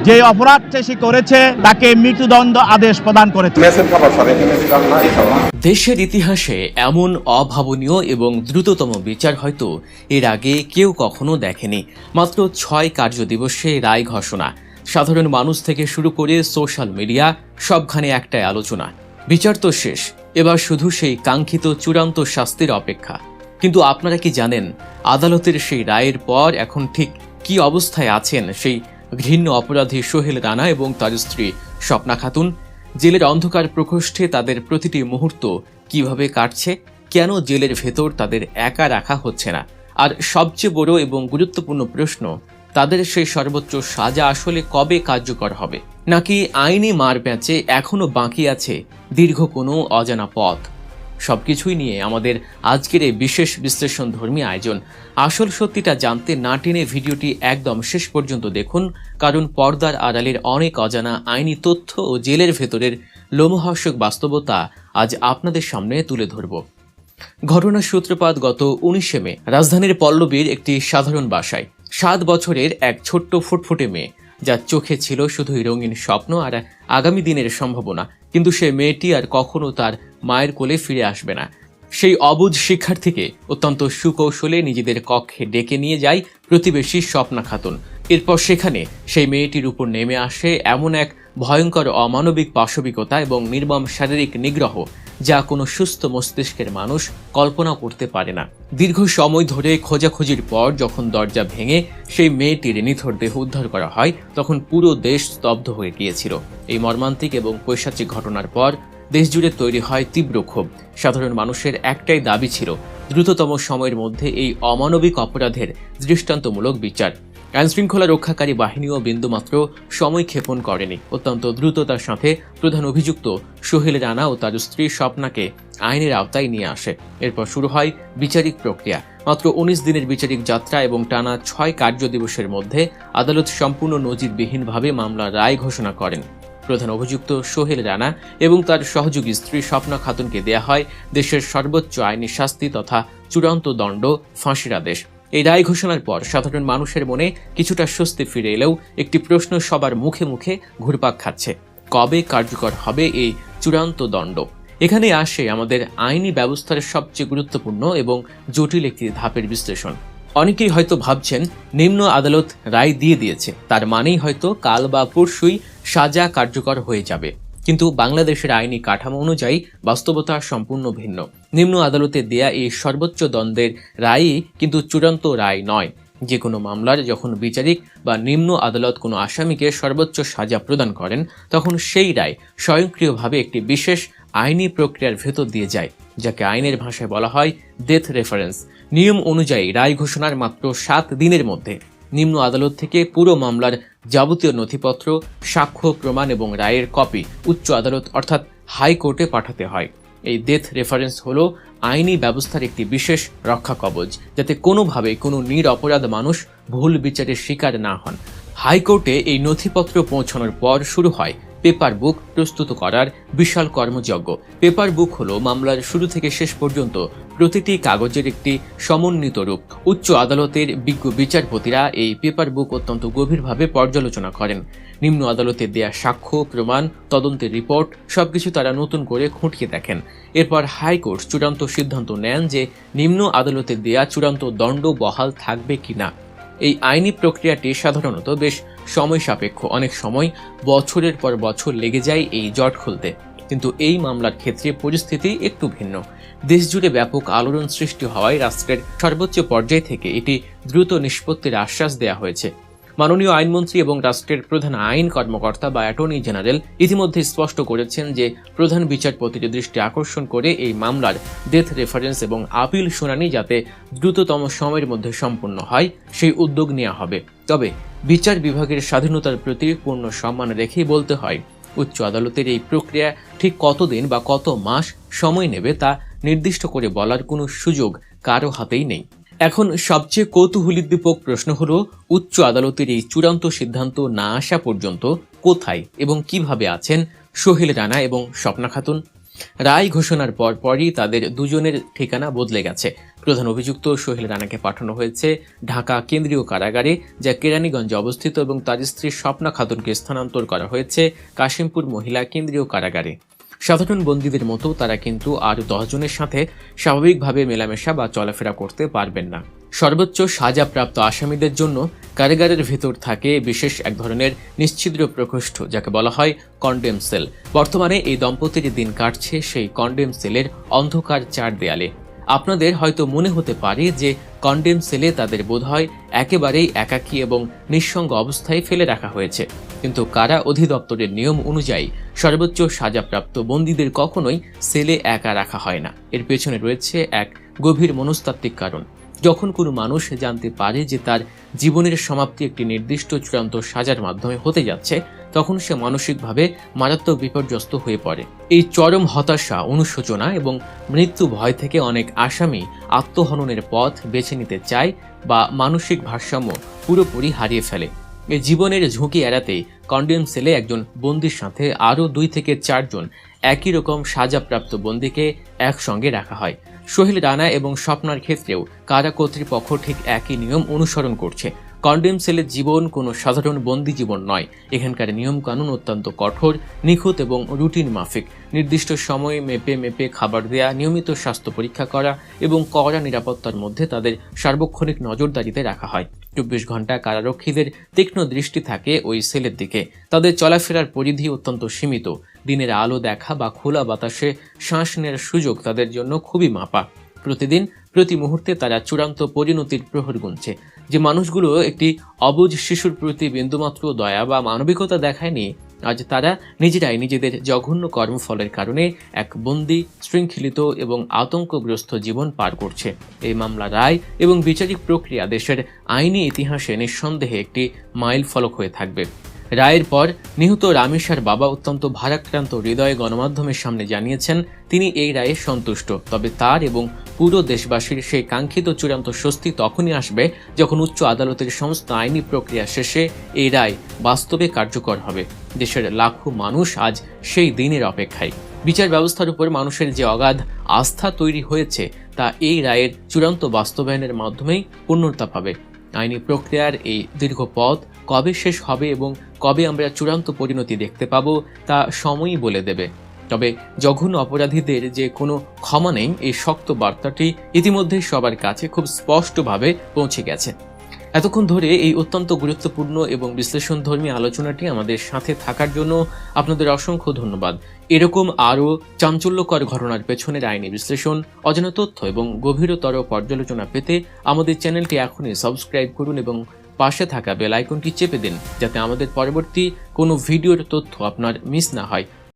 যে অপরাধ সে করেছে তাকে মৃত্যুদণ্ড আদেশ প্রদান করেছে। দেশের ইতিহাসে এমন অভাবনীয় এবং দ্রুততম বিচার হয়তো এর আগে কেউ কখনো দেখেনি। মাত্র 6 কার্যদিবসে রায় ঘোষণা, সাধারণ মানুষ থেকে শুরু করে সোশ্যাল মিডিয়া সবখানে একটাই আলোচনা। বিচার তো শেষ, এবার শুধু সেই কাঙ্ক্ষিত চূড়ান্ত শাস্তির অপেক্ষা। কিন্তু আপনারা কি জানেন আদালতের সেই রায়ের পর এখন ঠিক কি অবস্থায় আছেন সেই ঘৃণ্য অপরাধী সোহেল রানা এবং তার স্ত্রী স্বপ্না খাতুন? জেলের অন্ধকার প্রকোষ্ঠে তাদের প্রতিটি মুহূর্ত কিভাবে কাটছে, কেন জেলের ভেতর তাদের একা রাখা হচ্ছে না, আর সবচেয়ে বড় এবং গুরুত্বপূর্ণ প্রশ্ন, তাদের সেই সর্বোচ্চ সাজা আসলে কবে কার্যকর হবে, নাকি আইনি মার প্যাঁচে এখনো বাকি আছে দীর্ঘ কোনো অজানা পথ? সবকিছুই নিয়ে আমাদের আজকের এই বিশেষ বিশ্লেষণধর্মী আয়োজন। আসল সত্যিটা জানতে না টেনে ভিডিওটি একদম শেষ পর্যন্ত দেখুন, কারণ পর্দার আড়ালের অনেক অজানা আইনি তথ্য ও জেলের ভেতরের লোমহর্ষক বাস্তবতা আজ আপনাদের সামনে তুলে ধরব। ঘটনার সূত্রপাত গত 19 মে রাজধানীর পল্লবীর একটি সাধারণ বাসায়। 7 বছরের এক ছোট্ট ফুটফুটে মেয়ে, যার চোখে ছিল শুধুই রঙিন স্বপ্ন আর আগামী দিনের সম্ভাবনা। কিন্তু সে মেয়েটি আর কখনো তার মায়ের কোলে ফিরে আসবে না। সেই অবুঝ শিক্ষার্থীকে অত্যন্ত সুকৌশলে নিজেদের কক্ষে ডেকে নিয়ে যায় প্রতিবেশী স্বপ্না খাতুন। এরপর সেখানে সেই মেয়েটির উপর নেমে আসে এমন এক ভয়ঙ্কর অমানবিক পাশবিকতা এবং নির্মম শারীরিক নিগ্রহ, যা কোনো সুস্থ মস্তিষ্কের মানুষ কল্পনা করতে পারে না। দীর্ঘ সময় ধরে খোঁজাখুঁজির পর যখন দরজা ভেঙে সেই মেয়েটির নিথর দেহ উদ্ধার করা হয়, তখন পুরো দেশ স্তব্ধ হয়ে গিয়েছিল। এই মর্মান্তিক এবং পৈশাচিক ঘটনার পর দেশজুড়ে তৈরি হয় তীব্র ক্ষোভ। সাধারণ মানুষের একটাই দাবি ছিল দ্রুততম সময়ের মধ্যে এই অমানবিক অপরাধের দৃষ্টান্তমূলক বিচার। আইনশৃঙ্খলা রক্ষাকারী বাহিনীও বিন্দুমাত্র সময় ক্ষেপণ করেনি। অত্যন্ত দ্রুততার সাথে প্রধান অভিযুক্ত সোহেল রানা ও তার স্ত্রী স্বপ্নাকে আইনের আওতায় নিয়ে আসে। এরপর শুরু হয় বিচারিক প্রক্রিয়া। মাত্র 19 দিনের বিচারিক যাত্রা এবং টানা 6 কার্যদিবসের মধ্যে আদালত সম্পূর্ণ নজিরবিহীনভাবে মামলার রায় ঘোষণা করেন। প্রধান অভিযুক্ত সোহেল রানা এবং তার সহযোগী স্ত্রী স্বপ্না খাতুনকে দেয়া হয় দেশের সর্বোচ্চ আইনি শাস্তি তথা চূড়ান্ত দণ্ড, ফাঁসির আদেশ। এই রায় ঘোষণার পর সাধারণ মানুষের মনে কিছুটা স্বস্তি ফিরে এলেও একটি প্রশ্ন সবার মুখে মুখে ঘুরপাক খাচ্ছে: কবে কার্যকর হবে এই চূড়ান্ত দণ্ড? এখানে আসে আমাদের আইনি ব্যবস্থার সবচেয়ে গুরুত্বপূর্ণ এবং জটিল একটি ধাপের বিশ্লেষণ। অনেকেই হয়তো ভাবছেন নিম্ন আদালত রায় দিয়ে দিয়েছে, তার মানেই হয়তো কাল বা পরশুই সাজা কার্যকর হয়ে যাবে। কিন্তু বাংলাদেশের আইনি কাঠামো অনুযায়ী বাস্তবতা সম্পূর্ণ ভিন্ন। নিম্ন আদালতে দেয়া এই সর্বোচ্চ দণ্ডের রায়ই কিন্তু চূড়ান্ত রায় নয়। যে কোনো মামলার যখন বিচারিক বা নিম্ন আদালত কোনো আসামিকে সর্বোচ্চ সাজা প্রদান করেন, তখন সেই রায় স্বয়ংক্রিয়ভাবে একটি বিশেষ আইনি প্রক্রিয়ার ভেতর দিয়ে যায়, যাকে আইনের ভাষায় বলা হয় ডেথ রেফারেন্স। নিয়ম অনুযায়ী রায় ঘোষণার মাত্র 7 দিনের মধ্যে নিম্ন আদালত থেকে পুরো মামলার যাবতীয় নথিপত্র, সাক্ষ্য প্রমাণ এবং রায়ের কপি উচ্চ আদালত অর্থাৎ হাইকোর্টে পাঠাতে হয়। এই ডেথ রেফারেন্স হলো আইনি ব্যবস্থার একটি বিশেষ রক্ষা কবচ, যাতে কোনোভাবে কোনো নিরপরাধ মানুষ ভুল বিচারের শিকার না হন। হাইকোর্টে এই নথিপত্র পৌঁছানোর পর শুরু হয় পেপার বুক প্রস্তুত করার বিশাল কর্মযজ্ঞ। পেপার বুক হলো মামলার শুরু থেকে শেষ পর্যন্ত প্রতিটি কাগজের একটি সমন্বিত রূপ। উচ্চ আদালতের বিজ্ঞ বিচারপতিরা এই পেপার বুক অত্যন্ত গভীরভাবে পর্যালোচনা করেন। নিম্ন আদালতে দেয়া সাক্ষ্য, প্রমাণ, তদন্তের রিপোর্ট সবকিছু তারা নতুন করে খুঁটিয়ে দেখেন। এরপর হাইকোর্ট চূড়ান্ত সিদ্ধান্ত নেন যে নিম্ন আদালতে দেয়া চূড়ান্ত দণ্ড বহাল থাকবে কিনা। এই আইনি প্রক্রিয়াটি সাধারণত বেশ সময় সাপেক্ষ। অনেক সময় বছরের পর বছর লেগে যায় এই জট খুলতে। কিন্তু এই মামলার ক্ষেত্রে পরিস্থিতি একটু ভিন্ন। দেশজুড়ে ব্যাপক আলোড়ন সৃষ্টি হওয়ায় রাষ্ট্রের সর্বোচ্চ পর্যায় থেকে এটি দ্রুত নিষ্পত্তির আশ্বাস দেওয়া হয়েছে। মাননীয় আইনমন্ত্রী এবং রাষ্ট্রের প্রধান আইন কর্মকর্তা বা অ্যাটর্নি জেনারেল ইতিমধ্যে স্পষ্ট করেছেন যে প্রধান বিচারপতির দৃষ্টি আকর্ষণ করে এই মামলার ডেথ রেফারেন্স এবং আপিল শুনানি যাতে দ্রুততম সময়ের মধ্যে সম্পন্ন হয় সেই উদ্যোগ নেওয়া হবে। তবে বিচার বিভাগের স্বাধীনতার প্রতি পূর্ণ সম্মান রেখেই বলতে হয়, উচ্চ আদালতের এই প্রক্রিয়া ঠিক কতদিন বা কত মাস সময় নেবে তা নির্দিষ্ট করে বলার কোনো সুযোগ কারো হাতেই নেই। এখন সবচেয়ে কৌতূহলোদ্দীপক প্রশ্ন হলো, উচ্চ আদালতের এই চূড়ান্ত সিদ্ধান্ত না আসা পর্যন্ত কোথায় এবং কিভাবে আছেন সোহেল রানা এবং স্বপ্না খাতুন? রায় ঘোষণার পরপরই তাদের দুজনের ঠিকানা বদলে গেছে। প্রধান অভিযুক্ত সোহেল রানাকে পাঠানো হয়েছে ঢাকা কেন্দ্রীয় কারাগারে, যা কেরানীগঞ্জে অবস্থিত, এবং তার স্ত্রী স্বপ্না খাতুনকে স্থানান্তর করা হয়েছে কাশিমপুর মহিলা কেন্দ্রীয় কারাগারে। সাধারণ বন্দীদের মতো তারা কিন্তু আর 10 জনের সাথে স্বাভাবিকভাবে মেলামেশা বা চলাফেরা করতে পারবেন না। সর্বোচ্চ সাজাপ্রাপ্ত আসামিদের জন্য কারাগারের ভেতর থাকে বিশেষ এক ধরনের নিশ্ছিদ্র প্রকোষ্ঠ, যাকে বলা হয় কন্ডেম সেল। বর্তমানে এই দম্পতির দিন কাটছে সেই কন্ডেম সেলের অন্ধকার 4 দেয়ালে। আপনাদের হয়তো মনে হতে পারে যে কন্ডেম সেলে তাদের বোধহয় একেবারেই একাকী এবং নিঃসঙ্গ অবস্থায় ফেলে রাখা হয়েছে, কিন্তু কারা অধিদপ্তরের নিয়ম অনুযায়ী সর্বোচ্চ সাজাপ্রাপ্ত বন্দীদের কখনোই সেলে একা রাখা হয় না। এর পেছনে রয়েছে এক গভীর মনস্তাত্ত্বিক কারণ। যখন কোনো মানুষ জানতে পারে যে তার জীবনের সমাপ্তি একটি নির্দিষ্ট চূড়ান্ত সাজার মাধ্যমে হতে যাচ্ছে, তখন সে মানসিকভাবে মারাত্মক বিপর্যস্ত হয়ে পড়ে। এই চরম হতাশা, অনুশোচনা এবং মৃত্যু ভয় থেকে অনেক আসামি আত্মহননের পথ বেছে নিতে চায় বা মানসিক ভারসাম্য পুরোপুরি হারিয়ে ফেলে। এই জীবনের ঝুঁকি এড়াতে কন্ডেম সেলে একজন বন্দীর সাথে আরও 2 থেকে 4 জন একই রকম সাজাপ্রাপ্ত বন্দীকে একসঙ্গে রাখা হয়। সোহেল রানা এবং স্বপ্নার ক্ষেত্রেও কারা কর্তৃপক্ষ ঠিক একই নিয়ম অনুসরণ করছে। কন্ডেম সেলের জীবন কোনো সাধারণ বন্দী জীবন নয়। এখানকার নিয়মকানুন অত্যন্ত কঠোর, নিখুঁত এবং রুটিন মাফিক। নির্দিষ্ট সময়ে মেপে খাবার দেয়া, নিয়মিত স্বাস্থ্য পরীক্ষা করা এবং কড়া নিরাপত্তার মধ্যে তাদের সার্বক্ষণিক নজরদারিতে রাখা হয়। 24 ঘন্টা কারারক্ষীদের তীক্ষ্ণ দৃষ্টি থাকে ওই সেলের দিকে। তাদের চলাফেরার পরিধি অত্যন্ত সীমিত। দিনের আলো দেখা বা খোলা বাতাসে শ্বাস নেওয়ার সুযোগ তাদের জন্য খুবই মাপা। প্রতিদিন প্রতি মুহূর্তে তারা চূড়ান্ত পরিণতির প্রহর গুনছে। যে মানুষগুলো একটি অবুঝ শিশুর প্রতি বিন্দুমাত্র দয়া বা মানবিকতা দেখায়নি, আজ তারা নিজেরাই নিজেদের জঘন্য কর্মফলের কারণে এক বন্দী, শৃঙ্খলিত এবং আতঙ্কগ্রস্ত জীবন পার করছে। এই মামলা রায় এবং বিচারিক প্রক্রিয়া দেশের আইনি ইতিহাসে নিঃসন্দেহে একটি মাইল ফলক হয়ে থাকবে। রায়ের পর নিহত রামেশার বাবা অত্যন্ত ভারাক্রান্ত হৃদয়ে গণমাধ্যমের সামনে জানিয়েছেন তিনি এই রায়ে সন্তুষ্ট। তবে তার এবং পুরো দেশবাসীর সেই কাঙ্ক্ষিত চূড়ান্ত স্বস্তি তখনই আসবে যখন উচ্চ আদালতের সমস্ত আইনি প্রক্রিয়া শেষে এই রায় বাস্তবে কার্যকর হবে। দেশের লাখো মানুষ আজ সেই দিনের অপেক্ষায়। বিচার ব্যবস্থার উপর মানুষের যে অগাধ আস্থা তৈরি হয়েছে তা এই রায়ের চূড়ান্ত বাস্তবায়নের মাধ্যমেই পূর্ণতা পাবে। আইনি প্রক্রিয়ার এই দীর্ঘ পথ কবে শেষ হবে এবং কবে আমরা চূড়ান্ত পরিণতি দেখতে পাবো তা সময়ই বলে দেবে। তবে জঘন্য অপরাধীদের যে কোনো ক্ষমা নেই, এই শক্ত বার্তাটি ইতিমধ্যেই সবার কাছে খুব স্পষ্টভাবে পৌঁছে গেছে। এতক্ষণ ধরে এই অত্যন্ত গুরুত্বপূর্ণ এবং বিশ্লেষণধর্মী আলোচনাটি আমাদের সাথে থাকার জন্য আপনাদের অসংখ্য ধন্যবাদ। এরকম আরও চাঞ্চল্যকর ঘটনার পেছনের আইনি বিশ্লেষণ, অজানা তথ্য এবং গভীরতর পর্যালোচনা পেতে আমাদের চ্যানেলটি এখনই সাবস্ক্রাইব করুন এবং পাশে থাকা বেল আইকনটি চেপে দিন, যাতে আমাদের পরবর্তী কোনো ভিডিওর তথ্য আপনার মিস না হয়।